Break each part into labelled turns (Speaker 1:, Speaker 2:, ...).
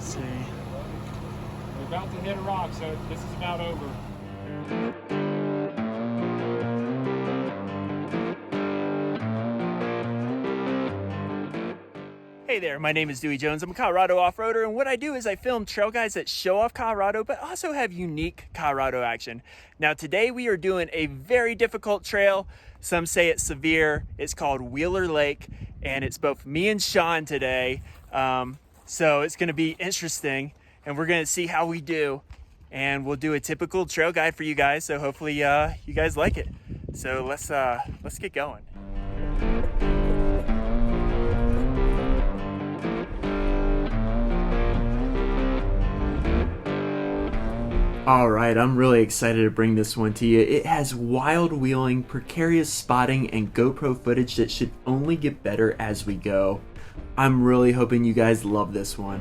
Speaker 1: Let's see. We're about to hit a rock, so this is about over. Hey there, my name is Dewie Jones. I'm a Colorado off-roader, and what I do is I film trail guides that show off Colorado, but also have unique Colorado action. Now today we are doing a very difficult trail. Some say it's severe. It's called Wheeler Lake, and it's both me and Sean today. So it's gonna be interesting, and we're gonna see how we do. And we'll do a typical trail guide for you guys, so hopefully you guys like it. So let's get going. Alright, I'm really excited to bring this one to you. It has wild wheeling, precarious spotting, and GoPro footage that should only get better as we go. I'm really hoping you guys love this one.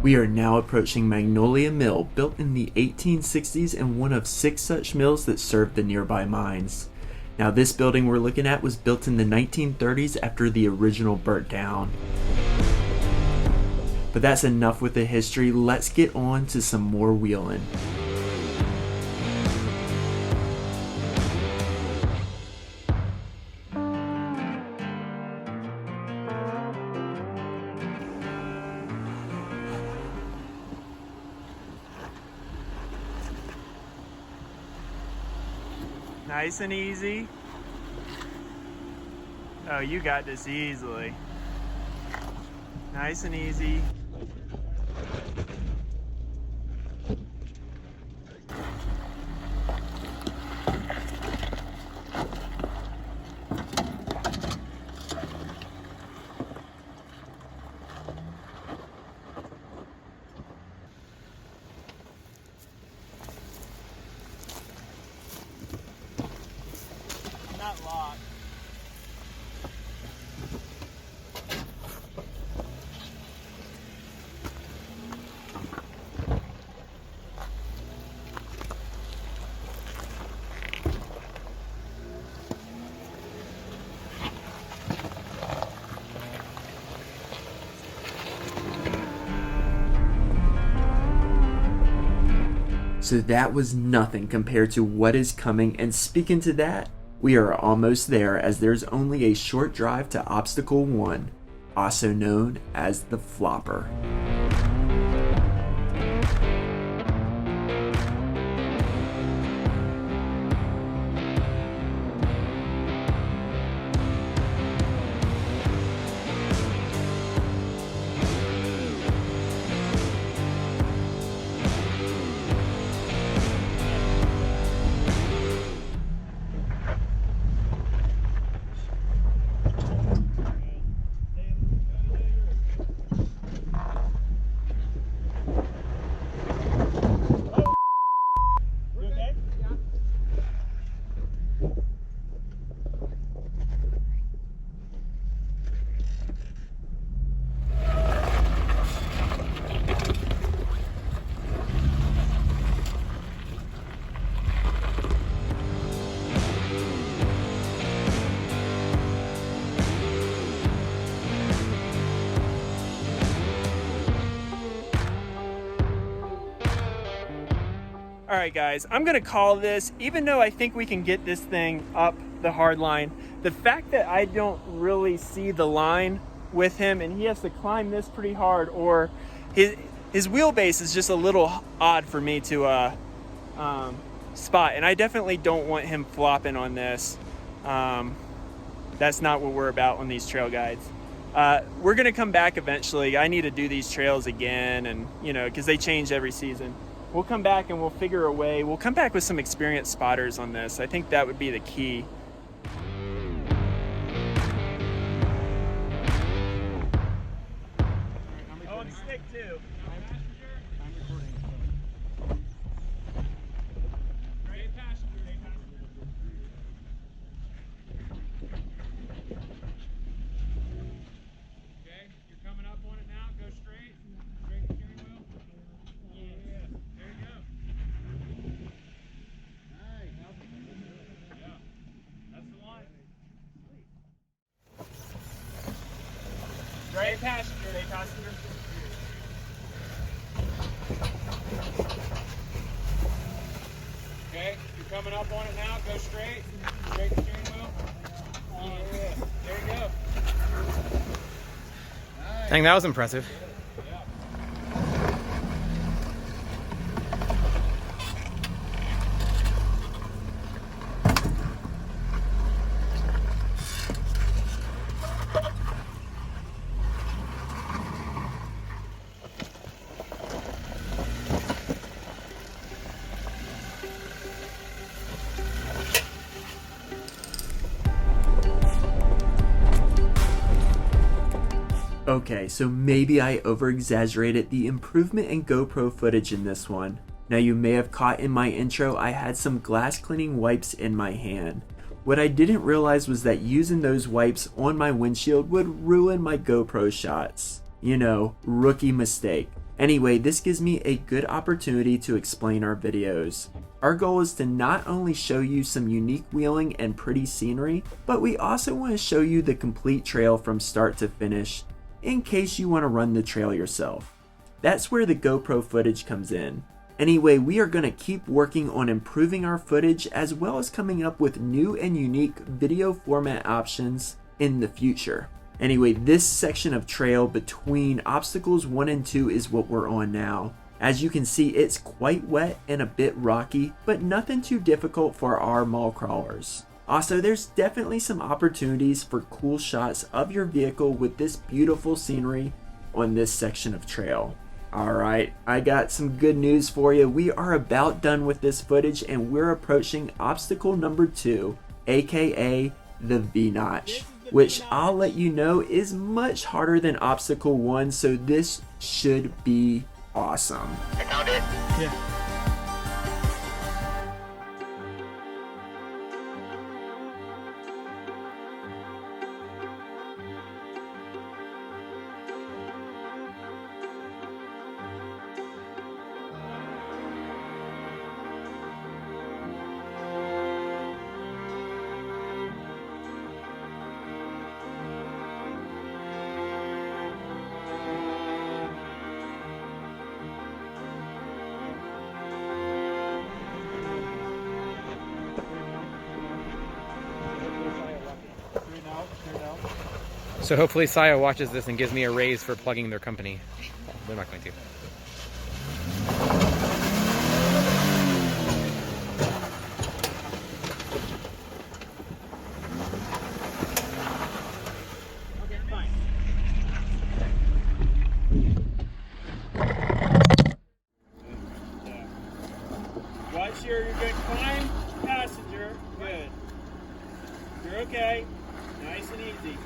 Speaker 1: We are now approaching Magnolia Mill, built in the 1860s and one of 6 such mills that served the nearby mines. Now this building we're looking at was built in the 1930s after the original burnt down. But that's enough with the history. Let's get on to some more wheeling. Nice and easy. Oh, you got this easily. Nice and easy. Not locked. So that was nothing compared to what is coming, and speaking to that, we are almost there as there's only a short drive to Obstacle 1, also known as the Flopper. Alright guys, I'm gonna call this, even though I think we can get this thing up the hard line, the fact that I don't really see the line with him and he has to climb this pretty hard, or his wheelbase is just a little odd for me to spot, and I definitely don't want him flopping on this. That's not what we're about on these trail guides. We're gonna come back eventually. I need to do these trails again, and you know, because they change every season. We'll come back and we'll figure a way. We'll come back with some experienced spotters on this. I think that would be the key. Oh, and stick too. I'm recording. Great passenger. Okay, you're coming up on it now. Go straight. Straight the steering wheel. Yeah. There you go. Nice. Yeah. That's the line. passenger. Hey, passenger. Okay, you're coming up on it now. Go straight. Straight the steering wheel. Yeah, there you go. Nice.
Speaker 2: Dang, that was impressive.
Speaker 1: Okay, so maybe I over-exaggerated the improvement in GoPro footage in this one. Now you may have caught in my intro I had some glass cleaning wipes in my hand. What I didn't realize was that using those wipes on my windshield would ruin my GoPro shots. You know, rookie mistake. Anyway, this gives me a good opportunity to explain our videos. Our goal is to not only show you some unique wheeling and pretty scenery, but we also want to show you the complete trail from start to finish, in case you want to run the trail yourself. That's where the GoPro footage comes in. Anyway, we are going to keep working on improving our footage as well as coming up with new and unique video format options in the future. Anyway, this section of trail between obstacles 1 and 2 is what we're on now. As you can see, it's quite wet and a bit rocky, but nothing too difficult for our mall crawlers. Also, there's definitely some opportunities for cool shots of your vehicle with this beautiful scenery on this section of trail. Alright, I got some good news for you. We are about done with this footage and we're approaching obstacle number 2, aka the V-notch, which I'll let you know is much harder than obstacle 1, so this should be awesome.
Speaker 3: I found it.
Speaker 2: Yeah. So hopefully Saya watches this and gives me a raise for plugging their company. Well, they're not going to.
Speaker 1: Watch your good climb, passenger. Good. You're okay. Nice and easy.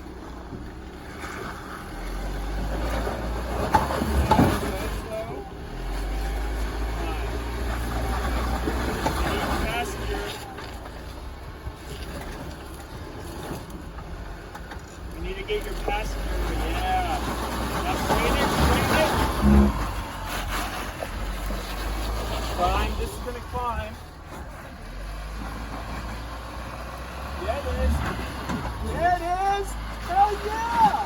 Speaker 1: We need to get your passenger. Yeah. Now straighten it. Climb. This is gonna climb. Yeah, it is. There it is. Hell yeah!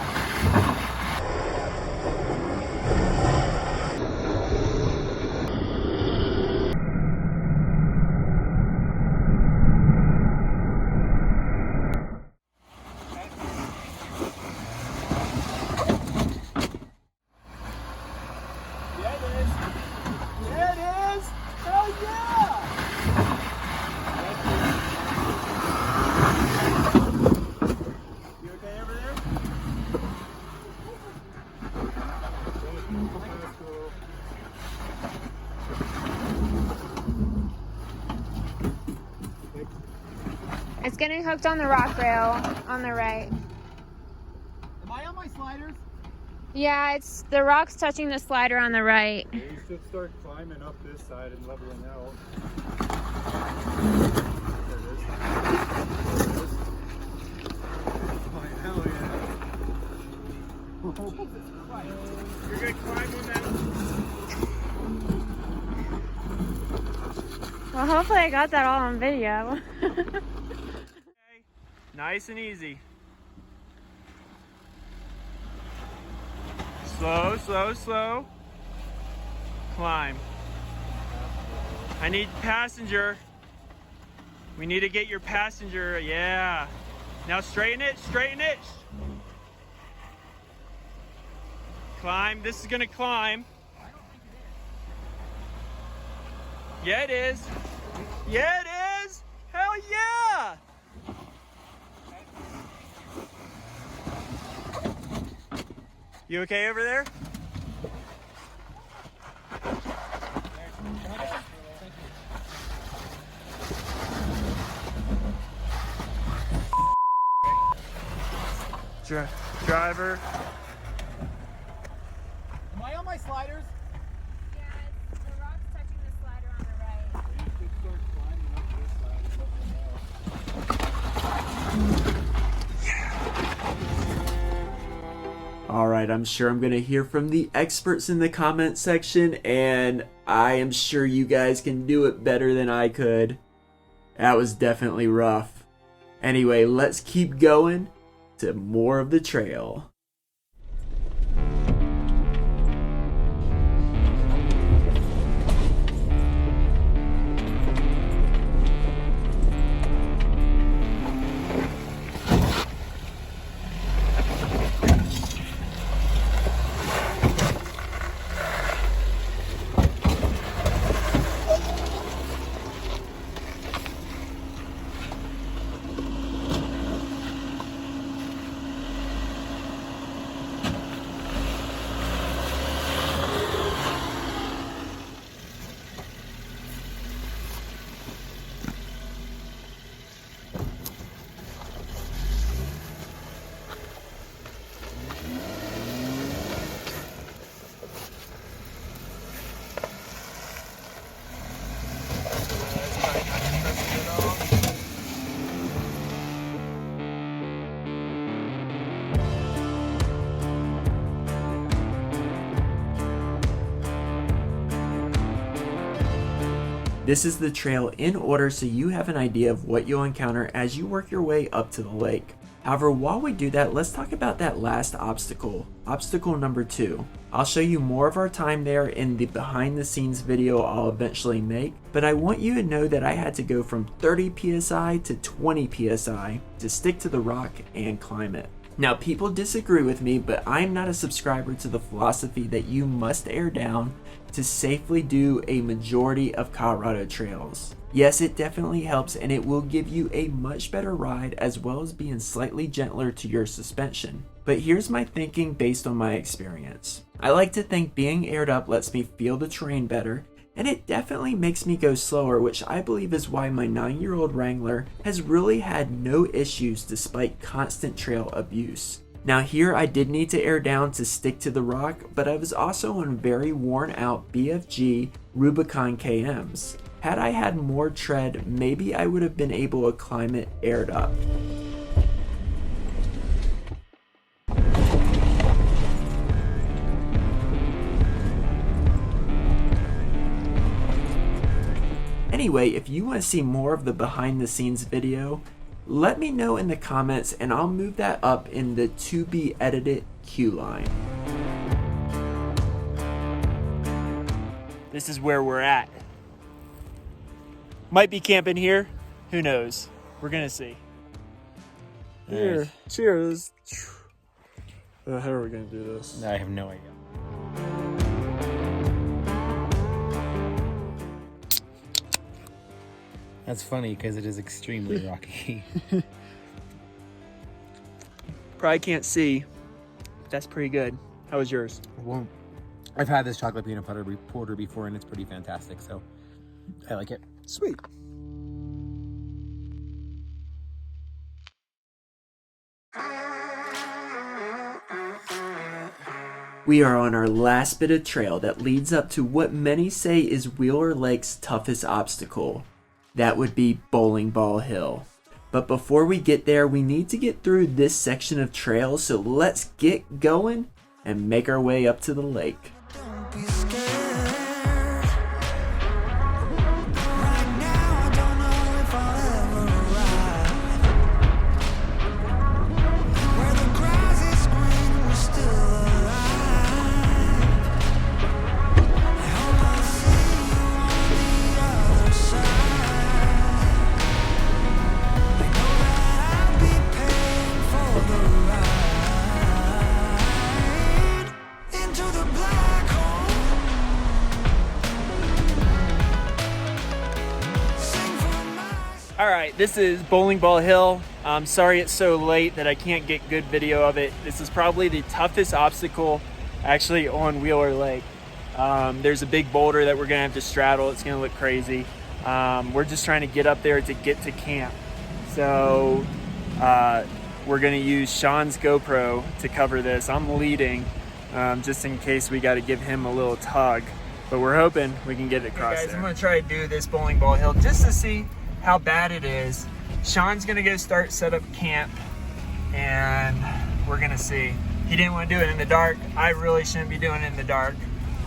Speaker 4: It's getting hooked on the rock rail on the right.
Speaker 2: Am I on my sliders?
Speaker 4: Yeah, it's the rock's touching the slider on the right.
Speaker 5: Yeah, you should start climbing up this side and leveling out. There it is. There it is. Oh, hell yeah.
Speaker 1: You're gonna climb on that.
Speaker 4: Well, hopefully I got that all on video.
Speaker 1: Nice and easy. Slow, slow, slow. Climb. I need passenger. We need to get your passenger, yeah. Now straighten it, straighten it. Climb, this is gonna climb. Yeah, it is. Yeah, it is. Hell yeah. You okay over there? Driver.
Speaker 2: Am I on my sliders?
Speaker 4: Yeah, the rock's touching the slider on the right.
Speaker 5: You could start climbing up this side.
Speaker 1: All right, I'm sure I'm gonna hear from the experts in the comment section, and I am sure you guys can do it better than I could. That was definitely rough. Anyway, let's keep going to more of the trail. This is the trail in order so you have an idea of what you'll encounter as you work your way up to the lake. However, while we do that, let's talk about that last obstacle, obstacle number 2. I'll show you more of our time there in the behind the scenes video I'll eventually make, but I want you to know that I had to go from 30 psi to 20 psi to stick to the rock and climb it. Now, people disagree with me, but I'm not a subscriber to the philosophy that you must air down to safely do a majority of Colorado trails. Yes, it definitely helps, and it will give you a much better ride as well as being slightly gentler to your suspension. But here's my thinking based on my experience. I like to think being aired up lets me feel the terrain better, and it definitely makes me go slower, which I believe is why my 9-year-old Wrangler has really had no issues despite constant trail abuse. Now here I did need to air down to stick to the rock, but I was also on very worn out BFG Rubicon KMs. Had I had more tread, maybe I would have been able to climb it aired up. Anyway, if you want to see more of the behind the scenes video, let me know in the comments and I'll move that up in the to be edited queue line. This is where we're at. Might be camping here. Who knows? We're gonna see.
Speaker 5: Here, cheers. How are we gonna do this?
Speaker 2: I have no idea. That's funny because it is extremely rocky.
Speaker 1: Probably can't see. That's pretty good. How was yours?
Speaker 2: Well, I've had this chocolate peanut butter porter before and it's pretty fantastic, so I like it.
Speaker 5: Sweet.
Speaker 1: We are on our last bit of trail that leads up to what many say is Wheeler Lake's toughest obstacle. That would be Bowling Ball Hill. But before we get there, we need to get through this section of trail, so let's get going and make our way up to the lake.
Speaker 3: Don't be scared. Right now, I don't know if I'll ever arrive. Where the grass is green, we're still alive.
Speaker 1: this is Bowling Ball Hill. I'm sorry it's so late that I can't get good video of it. This is probably the toughest obstacle actually on Wheeler Lake. There's a big boulder that we're gonna have to straddle. It's gonna look crazy. We're just trying to get up there to get to camp. So we're gonna use Sean's GoPro to cover this. I'm leading just in case we gotta give him a little tug, but we're hoping we can get it across there. I'm gonna try to do this Bowling Ball Hill just to see how bad it is. Sean's gonna go set up camp, and we're gonna see. He didn't want to do it in the dark. I really shouldn't be doing it in the dark,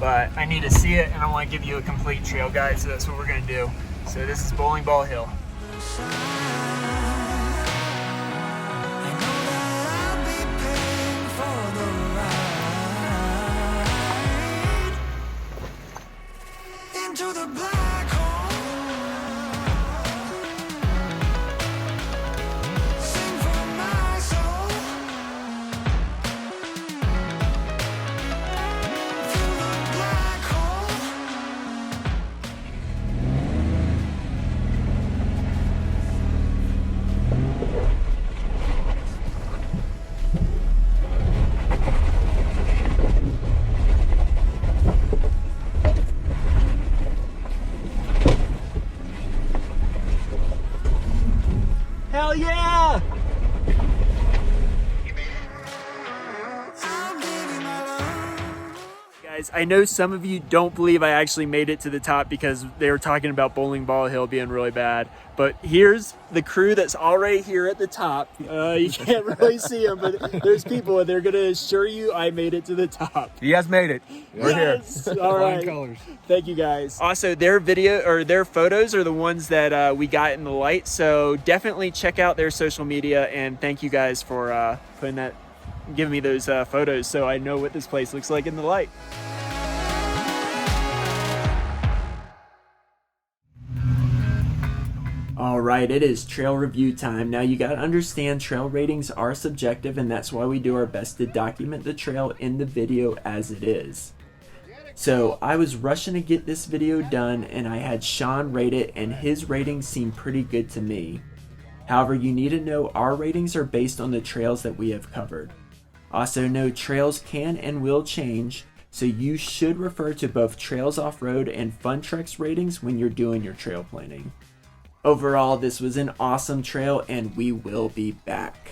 Speaker 1: but I need to see it, and I want to give you a complete trail guide, so that's what we're gonna do. So this is Bowling Ball Hill.
Speaker 3: Into the black hole. Sing for my soul. Through the black hole.
Speaker 1: Hell yeah!
Speaker 3: I'll give you my love.
Speaker 1: Guys, I know some of you don't believe I actually made it to the top because they were talking about Bowling Ball Hill being really bad, but here's the crew that's already here at the top. You can't really see them, but there's people and they're gonna assure you I made it to the top.
Speaker 2: You guys made it. We're here.
Speaker 1: Yes! All right.
Speaker 5: colors.
Speaker 1: Thank you guys. Also, their video or their photos are the ones that we got in the light, so definitely check out their social media, and thank you guys for giving me those photos so I know what this place looks like in the light. All right, it is trail review time. Now you gotta understand trail ratings are subjective, and that's why we do our best to document the trail in the video as it is. So I was rushing to get this video done, and I had Sean rate it, and his ratings seemed pretty good to me. However, you need to know our ratings are based on the trails that we have covered. Also know trails can and will change, so you should refer to both Trails Off-Road and Fun Treks ratings when you're doing your trail planning. Overall, this was an awesome trail, and we will be back.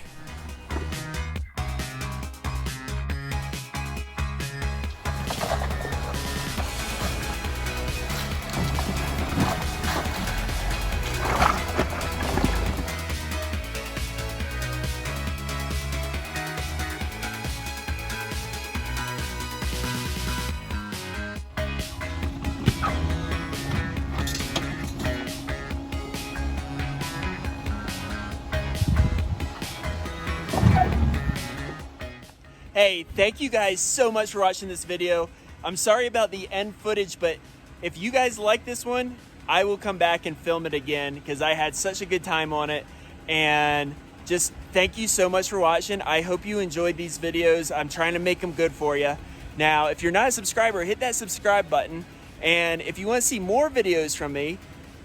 Speaker 1: Hey, thank you guys so much for watching this video. I'm sorry about the end footage, but if you guys like this one, I will come back and film it again because I had such a good time on it. And just thank you so much for watching. I hope you enjoyed these videos. I'm trying to make them good for you. Now, if you're not a subscriber, hit that subscribe button. And if you want to see more videos from me,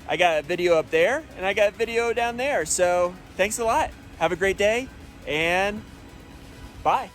Speaker 1: I got a video up there and I got a video down there. So thanks a lot. Have a great day and bye.